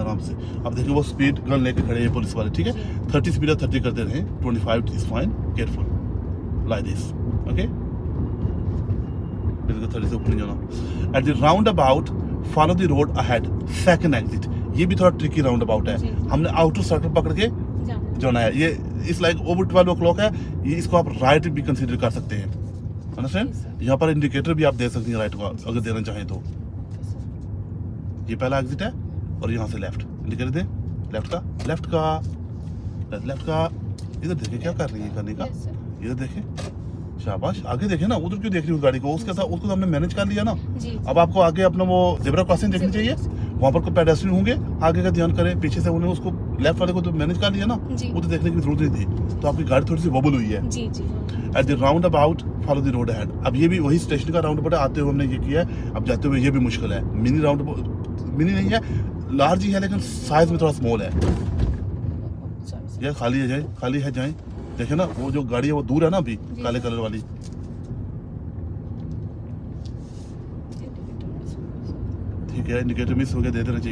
आराम से। अब देखिए वो स्पीड गन लेके खड़े हैं पुलिस वाले, ठीक है। 30 स्पीड 30 करते रहे, 25 is fine, careful like this, okay. बिल्कुल 30 से ऊपर नहीं जाना। At the round about follow the road ahead, second exit. ये भी थोड़ा ट्रिकी राउंड अबाउट है, हमने आउटर सर्कल पकड़ के जाना है। ये इस लाइक ओवर 12 o'clock है, ये इसको आप राइट भी कंसीडर कर सकते हैं, अंडरस्टैंड। यहाँ पर इंडिकेटर भी आप दे सकते हैं राइट को अगर देना चाहें तो। ये पहला एग्जिट है और यहाँ से लेफ्ट इंडिकेटर दे, लेफ्ट का। इधर देखे क्या कर रही है करने का, इधर देखे, शाबाश। आगे देखे ना, उधर क्यों देख रही है उस गाड़ी को, उसके साथ उसको हमने मैनेज कर लिया ना। अब आपको आगे अपना वो जेब्रा क्रॉसिंग देखनी चाहिए, वहाँ पर कोई पेडेस्ट्रियन होंगे, आगे का ध्यान करें। पीछे से उन्हें उसको लेफ्ट वाले को तो मैनेज कर लिया ना, वो तो देखने की जरूरत नहीं थी। तो आपकी गाड़ी थोड़ी सी वबल हुई है। At the round about follow the road ahead. अब ये भी वही स्टेशन का राउंड अबाउट है, आते हुए हमने ये किया है, अब जाते हुए ये भी मुश्किल है। मिनी राउंड, मिनी नहीं है, लार्ज ही है, लेकिन साइज में थोड़ा स्मॉल है। ये खाली है जाए, देखे ना वो जो गाड़ी है वो दूर है ना अभी, काले कलर वाली। ठीक है, इंडिकेटर मिस हो गया, दे देना चाहिए।